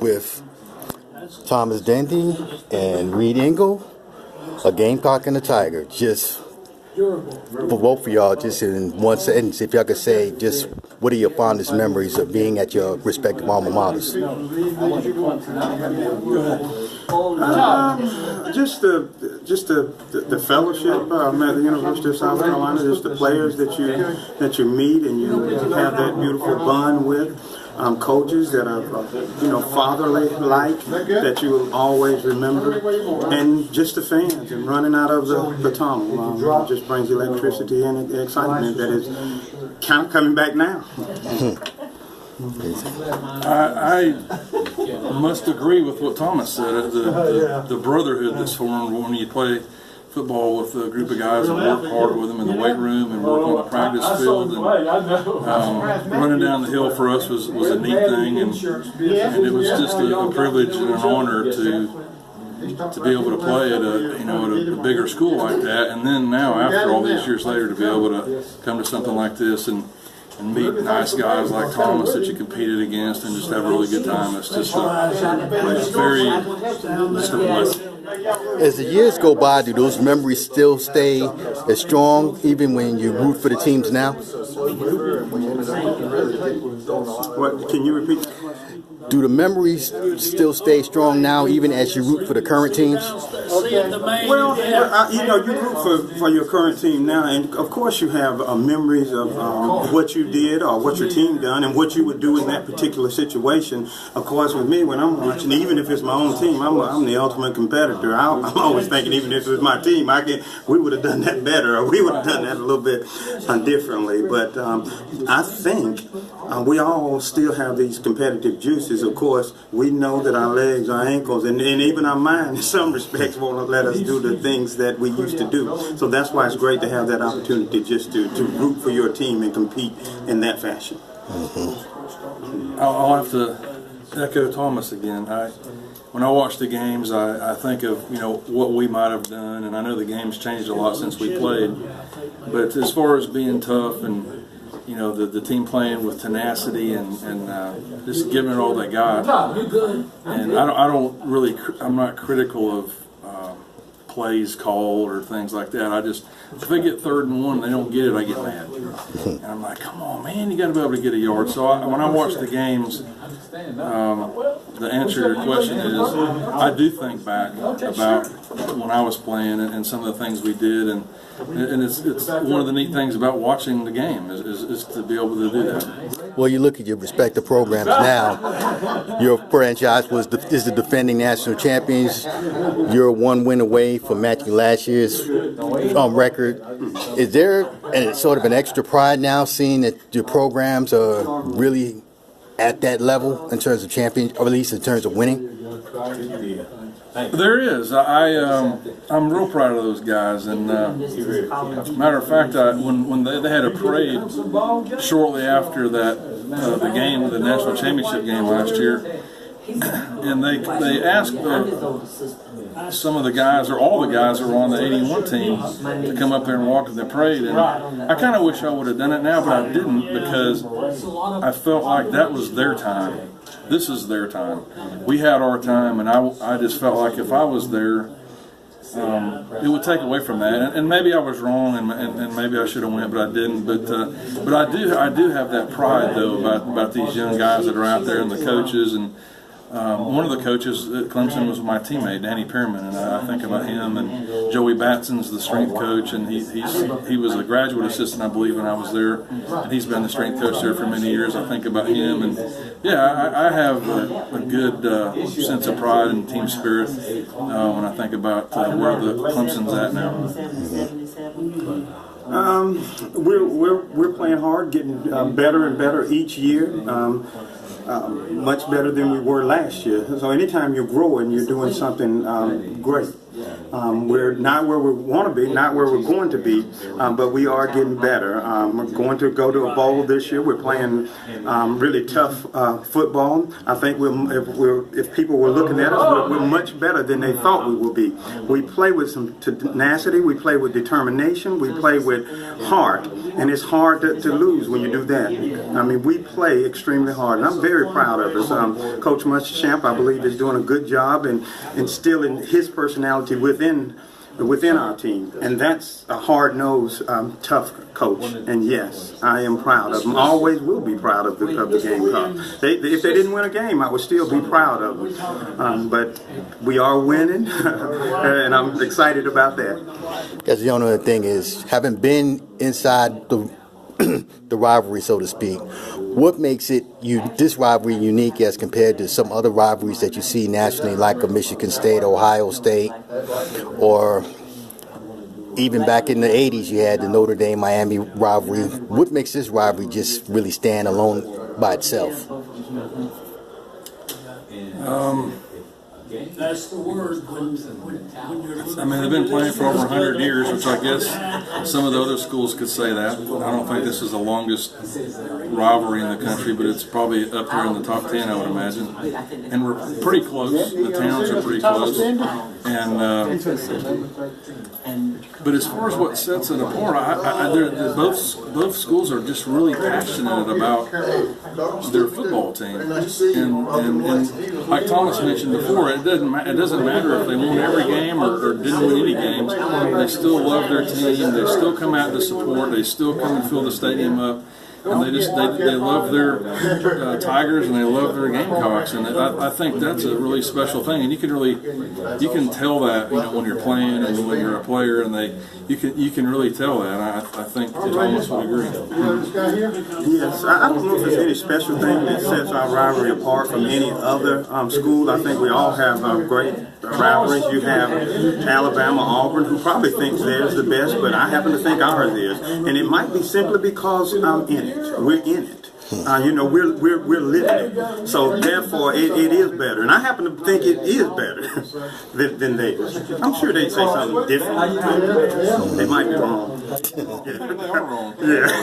with Thomas Denty and Reid Ingle, a Gamecock and a Tiger. Just for both of y'all, just in one sentence, if y'all could say just what are your fondest memories of being at your respective alma maters? Just the fellowship at the University of South Carolina. Just the players that you meet and you have that beautiful bond with. Coaches that are, fatherly-like, that you will always remember, and just the fans and running out of the tunnel. It just brings electricity and excitement that is kind of coming back now. I must agree with what Thomas said. The brotherhood that's formed when you play football with a group of guys and work hard with them in the weight room and work on the practice field. And running down the hill for us was a neat thing, and it was just a privilege and an honor to be able to play at a bigger school like that. And then now, after all these years later, to be able to come to something like this and meet nice guys like Thomas that you competed against and just have a really good time. It's just a blessing. As the years go by, do those memories still stay as strong even when you root for the teams now? What? Can you repeat? Do the memories still stay strong now even as you root for the current teams? Well, you root for your current team now, and of course you have memories of what you did or what your team done and what you would do in that particular situation. Of course, with me, when I'm watching, even if it's my own team, I'm the ultimate competitor. I'm always thinking, even if it's my team, we would have done that better, or we would have done that a little bit differently. But I think we all still have these competitive juices. Of course, we know that our legs, our ankles, and even our mind, in some respects, won't let us do the things that we used to do. So that's why it's great to have that opportunity just to root for your team and compete in that fashion. I'll have to echo Thomas again. When I watch the games, I think of what we might have done, and I know the game's changed a lot since we played. But as far as being tough and the team playing with tenacity and just giving it all they got, and I'm not critical of plays called or things like that. If they get 3rd and 1 and they don't get it, I get mad. And I'm like, come on, man, you got to be able to get a yard. So when I watch the games, the answer to your question is I do think back about when I was playing and some of the things we did, and it's one of the neat things about watching the game is to be able to do that. Well, you look at your respective programs now. Your franchise is the defending national champions. You're 1 win away from matching last year's record. Is there sort of an extra pride now, seeing that your programs are really at that level in terms of champion, or at least in terms of winning? There is. I'm real proud of those guys, and matter of fact, when they had a parade shortly after the national championship game last year, and they asked some of the guys, or all the guys who were on the 81 team, to come up there and walk in the parade. And I kind of wish I would have done it now, but I didn't, because I felt like that was their time. This is their time. We had our time, and I just felt like if I was there, it would take away from that. And maybe I was wrong, and maybe I should have went, but I didn't. But I do have that pride, though, about these young guys that are out there and the coaches. And one of the coaches at Clemson was my teammate, Danny Pearman, and I think about him. And Joey Batson's the strength coach, and he was a graduate assistant, I believe, when I was there, and he's been the strength coach there for many years. I think about him, and I have a good sense of pride and team spirit when I think about where the Clemson's at now. We're playing hard, getting better and better each year. Much better than we were last year. So anytime you're growing, you're doing something great. We're not where we want to be, not where we're going to be, but we are getting better. We're going to go to a bowl this year. We're playing really tough football. I think if people were looking at us, we're much better than they thought we would be. We play with some tenacity. We play with determination. We play with heart, and it's hard to lose when you do that. I mean, we play extremely hard, and I'm very proud of us. Coach Muschamp, I believe, is doing a good job in instilling his personality within our team, and that's a hard-nosed, tough coach. And yes, I am proud of him. Always will be proud of the Gamecocks. If they didn't win a game, I would still be proud of them. But we are winning, and I'm excited about that. Because the only thing is, having been inside the rivalry, so to speak, what makes this rivalry unique as compared to some other rivalries that you see nationally, like a Michigan State, Ohio State, or even back in the 80s you had the Notre Dame-Miami rivalry? What makes this rivalry just really stand alone by itself? That's the word. I mean, they've been playing for over 100 years, which I guess some of the other schools could say that. I don't think this is the longest rivalry in the country, but it's probably up there in the top 10, I would imagine. And we're pretty close. The towns are pretty close. But as far as what sets it apart, both schools are just really passionate about their football team. And like Thomas mentioned before, it doesn't matter if they won every game or didn't win any games. They still love their team. They still come out to support. They still come and fill the stadium up. And they love their Tigers, and they love their Gamecocks, and I think that's a really special thing. And you can tell that, when you're playing and when you're a player, and you can really tell that. I think Thomas would agree. Yes, I don't know if there's any special thing that sets our rivalry apart from any other school. I think we all have great rivalries. You have Alabama, Auburn, who probably thinks theirs the best, but I happen to think ours is, and it might be simply because I'm in it. We're in it. We're living it. So therefore, it is better. And I happen to think it is better than theirs. I'm sure they'd say something different. They might be wrong. They are wrong. Yeah.